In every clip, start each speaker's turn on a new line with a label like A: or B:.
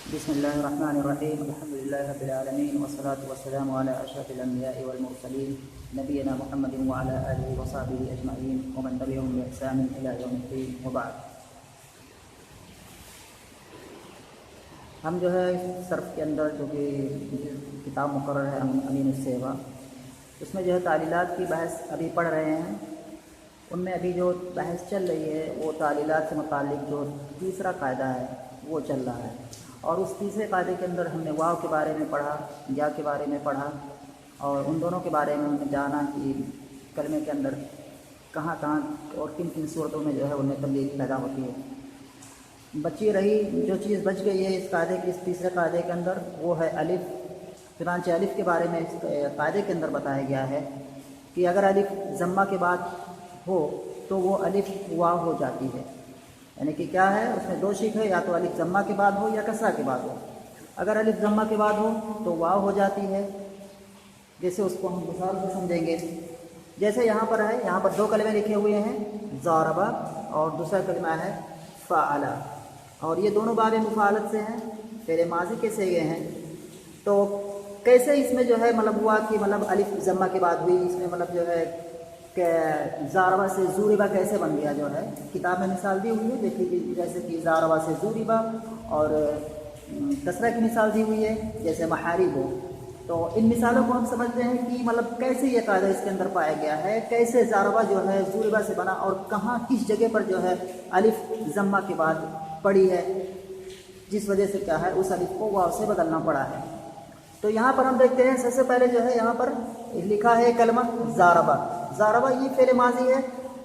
A: بسم الله الرحمن الرحيم. الحمد لله رب العالمين والصلاة والسلام على أشرف الأنبياء والمرسلين نبينا محمد وعلى آله وصحبه أجمعين ومن تبعهم بإحسان إلى يوم الدين وبعد. ہم جو ہے صرف کے اندر جو کہ کتاب مقرر ہے امین السیوا، اس میں جو ہے تعلیلات کی بحث ابھی پڑھ رہے ہیں. ان میں ابھی جو بحث چل رہی ہے وہ تعلیلات سے متعلق جو تیسرا قاعدہ ہے وہ چل رہا ہے، اور اس تیسرے قاعدے کے اندر ہم نے واو کے بارے میں پڑھا، یا کے بارے میں پڑھا، اور ان دونوں کے بارے میں ہم نے جانا کہ کلمے کے اندر کہاں کہاں اور کن کن صورتوں میں جو ہے ان میں تبدیلی پیدا ہوتی ہے. بچی رہی جو چیز بچ گئی ہے اس قاعدے کے، اس تیسرے قاعدے کے اندر، وہ ہے الف. چنانچہ الف کے بارے میں اس قاعدے کے اندر بتایا گیا ہے کہ اگر الف ضمہ کے بعد ہو تو وہ الف واو ہو جاتی ہے. یعنی کہ کیا ہے، اس میں دو شک ہے، یا تو الف ضمہ کے بعد ہو یا کسرہ کے بعد ہو. اگر الف ضمہ کے بعد ہو تو واو ہو جاتی ہے. جیسے اس کو ہم مثال سے سمجھیں گے، جیسے یہاں پر ہے، یہاں پر دو کلمے لکھے ہوئے ہیں، ضاربہ اور دوسرا کلمہ ہے فعلا، اور یہ دونوں باب مفعلت سے ہیں، فعل ماضی کے صیغے ہیں. تو کیسے اس میں جو ہے مطلب ہوا کہ مطلب الف ضمہ کے بعد ہوئی، اس میں مطلب جو ہے کہ زاربہ سے زوربہ کیسے بن گیا، جو ہے کتاب میں مثال دی ہوئی ہے. دیکھیے جیسے کہ زاربہ سے زوربہ، اور کسرہ کی مثال دی ہوئی ہے جیسے محارب ہو. تو ان مثالوں کو ہم سمجھتے ہیں کہ مطلب کیسے یہ قاعدہ اس کے اندر پایا گیا ہے، کیسے زاربہ جو ہے زوربہ سے بنا، اور کہاں کس جگہ پر جو ہے الف ضمہ کے بعد پڑی ہے، جس وجہ سے کیا ہے اس الف کو واو سے بدلنا پڑا ہے. تو یہاں پر ہم دیکھتے ہیں سب سے پہلے جو ہے یہاں پر لکھا ہے کلمہ ضاربہ. ضاربہ یہ فعل ماضی ہے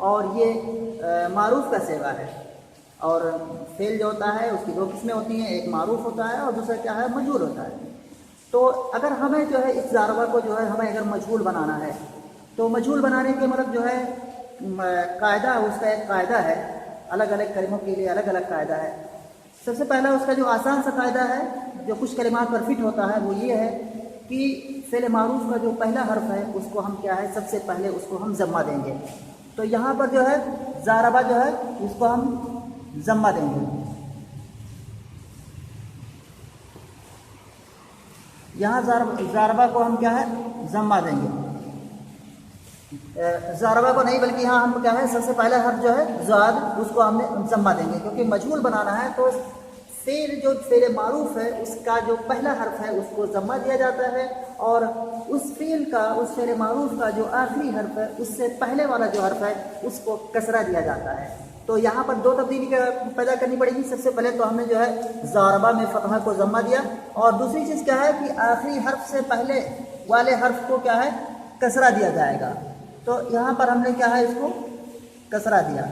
A: اور یہ معروف کا صیغہ ہے. اور فعل جو ہوتا ہے اس کی دو قسمیں ہوتی ہیں، ایک معروف ہوتا ہے اور دوسرا کیا ہے، مجہول ہوتا ہے. تو اگر ہمیں جو ہے اس ضاربہ کو جو ہے ہمیں اگر مجہول بنانا ہے تو مجہول بنانے کے مطلب جو ہے قاعدہ، اس کا ایک قاعدہ ہے، الگ الگ کلموں کے لیے الگ الگ قاعدہ ہے. سب سے پہلا اس کا جو آسان سا قاعدہ ہے جو کچھ کلمات پر فٹ ہوتا ہے وہ یہ ہے کہ فعل معروف کا جو پہلا حرف ہے اس کو ہم کیا ہے، سب سے پہلے اس کو ہم ضمہ دیں گے. تو یہاں پر جو ہے ضاربہ جو ہے اس کو ہم ضمہ دیں گے. یہاں ضاربہ کو ہم کیا ہے، ضمہ دیں گے. ضاربہ کو نہیں بلکہ یہاں ہم کیا ہے، سب سے پہلا حرف جو ہے زاد، اس کو ہم نے ضمہ دیں گے، کیونکہ مجہول بنانا ہے. تو فعل جو فعل معروف ہے اس کا جو پہلا حرف ہے اس کو ضمہ دیا جاتا ہے، اور اس فعل کا، اس فعل معروف کا جو آخری حرف ہے اس سے پہلے والا جو حرف ہے اس کو کسرہ دیا جاتا ہے. تو یہاں پر دو تبدیلی پیدا کرنی پڑے گی. سب سے پہلے تو ہم نے جو ہے ضاربہ میں فتحہ کو ضمہ دیا، اور دوسری چیز کیا ہے کہ آخری حرف سے پہلے والے حرف کو کیا ہے، کسرہ دیا جائے گا. تو یہاں پر ہم نے کیا ہے، اس کو کسرہ دیا.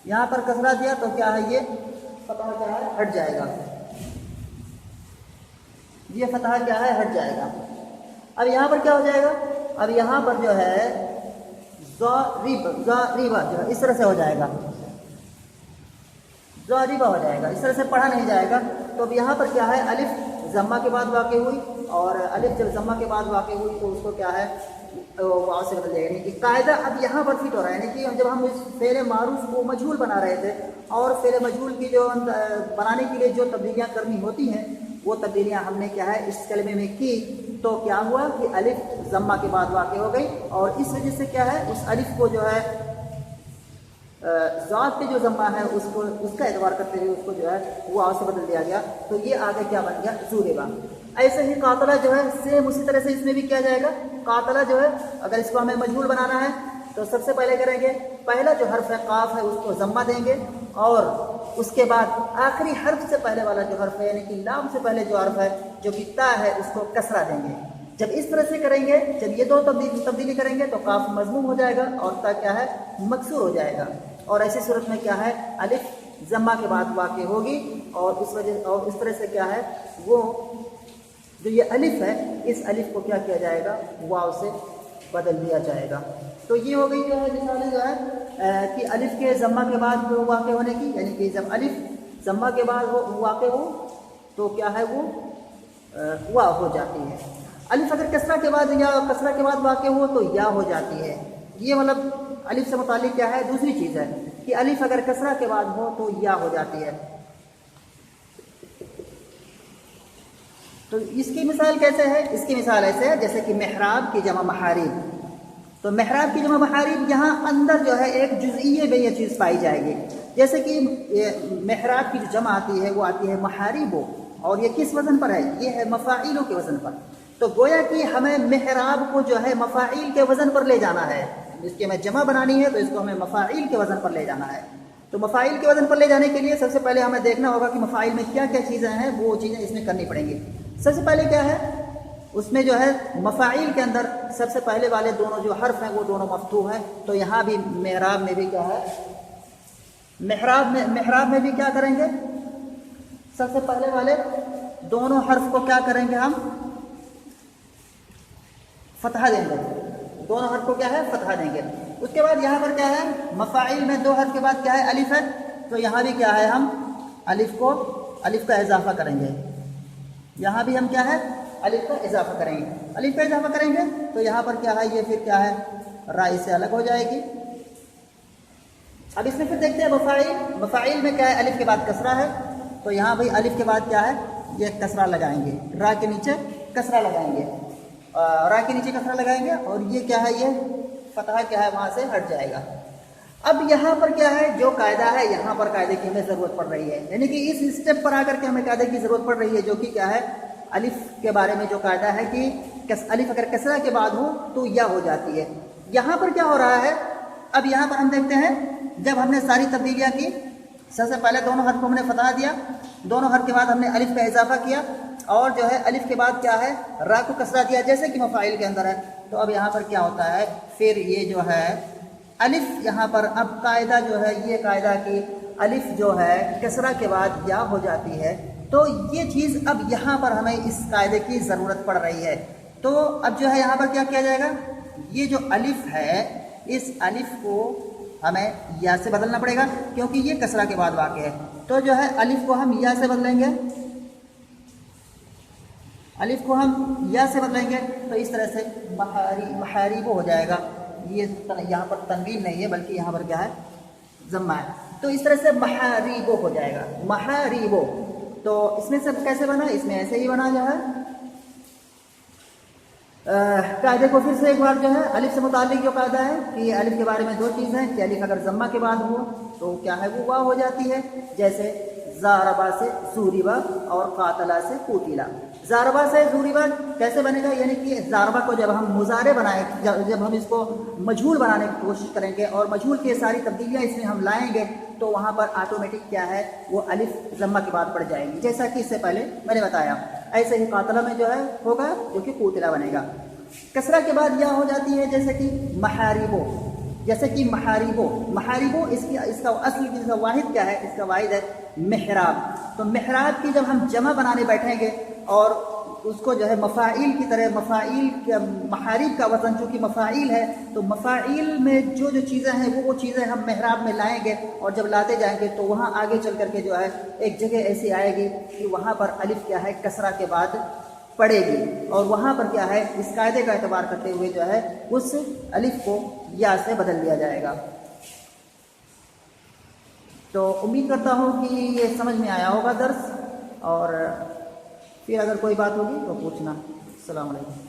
A: یہاں پر کسرہ دیا تو کیا ہے، یہ فتحہ کیا ہے، ہٹ جائے گا. یہ فتحہ کیا ہے، ہٹ جائے گا. اب یہاں پر کیا ہو جائے گا، اب یہاں پر جو ہے ضاربہ جو ہے اس طرح سے ہو جائے گا، ضاربہ ہو جائے گا، اس طرح سے پڑھا نہیں جائے گا. تو اب یہاں پر کیا ہے، الف ضمہ کے بعد واقع ہوئی، اور الف جب ضمہ کے بعد واقع ہوئی تو اس کو کیا ہے واو سے بدل جائے گا. یعنی کہ قاعدہ اب یہاں پر فٹ ہو رہا ہے. یعنی کہ جب ہم اس فعل معروف کو مجہول بنا رہے تھے، اور فعل مجہول کی جو بنانے کے لیے جو تبدیلیاں کرنی ہوتی ہیں وہ تبدیلیاں ہم نے کیا ہے اس کلمے میں کی، تو کیا ہوا کہ الف ضمہ کے بعد واقع ہو گئی، اور اس وجہ سے کیا ہے اس الف کو جو ہے ذات پہ جو ضمہ ہے اس کو، اس کا اعتبار کرتے ہوئے اس کو جو ہے واو سے بدل دیا گیا. تو یہ آگے کیا بن گیا، زوربہ. ایسے ہی قاتلہ جو ہے سیم اسی طرح سے اس میں بھی کیا جائے گا. قاتلہ جو ہے اگر اس کو ہمیں مجہول بنانا ہے تو سب سے پہلے کریں گے پہلا جو حرف ہے قاف ہے اس کو ضمہ دیں گے، اور اس کے بعد آخری حرف سے پہلے والا جو حرف ہے یعنی کہ لام سے پہلے جو حرف ہے جو کہ تا ہے اس کو کسرہ دیں گے. جب اس طرح سے کریں گے، جب یہ دو تبدیلی کریں گے تو قاف مضموم ہو جائے گا اور تا کیا ہے، مکسور ہو جائے گا. اور ایسی صورت میں کیا ہے، الف ضمہ کے بعد واقع ہوگی، اور اس وجہ اور اس طرح سے کیا ہے وہ جو یہ الف ہے اس الف کو کیا کیا جائے گا، واو سے بدل دیا جائے گا. تو یہ ہو گئی جو ہے مثال جو ہے کہ الف کے ضمہ کے بعد واقع ہونے کی. یعنی کہ جب الف ضمہ کے بعد واقع ہو تو کیا ہے وہ واو ہو جاتی ہے. الف اگر کسرہ کے بعد یا کسرہ کے بعد واقع ہو تو یا ہو جاتی ہے. یہ مطلب الف سے متعلق کیا ہے، دوسری چیز ہے کہ الف اگر کسرہ کے بعد ہو تو یا ہو جاتی ہے. تو اس کی مثال کیسے ہے؟ اس کی مثال ایسے ہے جیسے کہ محراب کی جمع محاریب. تو محراب کی جمع محاریب یہاں اندر جو ہے ایک جزئیے میں یہ چیز پائی جائے گی. جیسے کہ محراب کی جو جمع آتی ہے وہ آتی ہے محاریبو، اور یہ کس وزن پر ہے؟ یہ ہے مفاعیلوں کے وزن پر. تو گویا کہ ہمیں محراب کو جو ہے مفاعیل کے وزن پر لے جانا ہے. اس کی ہمیں جمع بنانی ہے تو اس کو ہمیں مفاعیل کے وزن پر لے جانا ہے. تو مفاعیل کے وزن پر لے جانے کے لیے سب سے پہلے ہمیں دیکھنا ہوگا کہ مفاعیل میں کیا کیا چیزیں ہیں، وہ چیزیں اس میں کرنی پڑیں گی. سب سے پہلے کیا ہے اس میں جو ہے مفاعیل کے اندر سب سے پہلے والے دونوں جو حرف ہیں وہ دونوں مفتوح ہیں. تو یہاں بھی محراب میں بھی کیا ہے، محراب میں بھی کیا کریں گے، سب سے پہلے والے دونوں حرف کو کیا کریں گے، ہم فتحہ دیں گے. دونوں حرف کو کیا ہے، فتحہ دیں گے. اس کے بعد یہاں پر کیا ہے، مفاعیل میں دو حرف کے بعد کیا ہے، الف ہے. تو یہاں بھی کیا ہے، ہم الف کا اضافہ کریں گے. یہاں بھی ہم کیا ہے، الف کا اضافہ کریں گے. الف کا اضافہ کریں گے تو یہاں پر کیا ہے، یہ پھر کیا ہے، رائی سے الگ ہو جائے گی. اب اس میں پھر دیکھتے ہیں مفاعیل میں کیا ہے، الف کے بعد کسرہ ہے. تو یہاں بھی الف کے بعد کیا ہے، یہ کسرہ لگائیں گے، را کے نیچے کسرہ لگائیں گے، را کے نیچے کسرہ لگائیں گے، اور یہ کیا ہے، یہ فتحہ کیا ہے وہاں سے ہٹ جائے گا. اب یہاں پر کیا ہے، جو قاعدہ ہے یہاں پر قاعدے کی ہمیں ضرورت پڑ رہی ہے. یعنی کہ اس اسٹیپ پر آ کر کے ہمیں قاعدے کی ضرورت پڑ رہی ہے، جو کہ کیا ہے، الف کے بارے میں جو قاعدہ ہے کہ الف اگر کسرہ کے بعد ہو تو یا ہو جاتی ہے. یہاں پر کیا ہو رہا ہے، اب یہاں پر ہم دیکھتے ہیں جب ہم نے ساری تبدیلیاں کی، سب سے پہلے دونوں حرف کو ہم نے فتحہ دیا، دونوں حرف کے بعد ہم نے الف کا اضافہ کیا، اور جو ہے الف کے بعد کیا ہے، را کو کسرہ دیا جیسے کہ مفاعیل کے اندر ہے. تو اب یہاں پر کیا ہوتا ہے، پھر یہ جو ہے الف یہاں پر اب قاعدہ جو ہے، یہ قاعدہ کہ الف جو ہے کسرہ کے بعد یا ہو جاتی ہے. تو یہ چیز اب یہاں پر ہمیں اس قاعدے کی ضرورت پڑ رہی ہے. تو اب جو ہے یہاں پر کیا کیا جائے گا، یہ جو الف ہے اس الف کو ہمیں یا سے بدلنا پڑے گا کیونکہ یہ کسرہ کے بعد واقع ہے. تو جو ہے الف کو ہم یا سے بدلیں گے، الف کو ہم یا سے بدلیں گے تو اس طرح سے محاریبو ہو جائے گا. یہ یہاں پر تنوین نہیں ہے بلکہ یہاں پر کیا ہے، ضمہ ہے. تو اس طرح سے محاریبو ہو جائے گا، محاریبو. تو اس میں سے کیسے بنا، اس میں ایسے ہی بنا جو ہے. قاعدے کو پھر سے ایک بار جو ہے، الف سے متعلق جو قاعدہ ہے کہ الف کے بارے میں دو چیزیں ہیں کہ الف اگر ضمہ کے بعد ہو تو کیا ہے، وہ واو ہو جاتی ہے. جیسے زاربا سے زوریبا اور قاتلہ سے قوتیلا. زاربا سے زوریبا کیسے بنے گا، یعنی کہ زاربا کو جب ہم مضارع بنائیں، جب ہم اس کو مجہول بنانے کی کوشش کریں گے اور مجہول کی ساری تبدیلیاں اس میں ہم لائیں گے تو وہاں پر آٹومیٹک کیا ہے، وہ الف ضمہ کے بعد پڑ جائے گی، جیسا کہ اس سے پہلے میں نے بتایا. ایسے ہی قاتلہ میں جو ہے ہوگا جو کہ قوتلہ بنے گا. کسرہ کے بعد یا ہو جاتی ہے جیسے کہ محاریبو، جیسے کہ محاریبو اس کا اصل اس کا واحد کیا ہے، اس کا واحد ہے محراب. تو محراب کی جب ہم جمع بنانے بیٹھیں گے اور اس کو جو ہے مفاعیل کی طرح، محاریب کا وزن جو کہ مفاعیل ہے، تو مفاعیل میں جو چیزیں ہیں وہ چیزیں ہم محراب میں لائیں گے، اور جب لاتے جائیں گے تو وہاں آگے چل کر کے جو ہے ایک جگہ ایسی آئے گی کہ وہاں پر الف کیا ہے، کسرہ کے بعد پڑے گی، اور وہاں پر کیا ہے، اس قاعدے کا اعتبار کرتے ہوئے جو ہے اس الف کو یا سے بدل دیا جائے گا. تو امید کرتا ہوں کہ یہ سمجھ میں آیا ہوگا درس، اور پھر اگر کوئی بات ہوگی تو پوچھنا. السلام علیکم.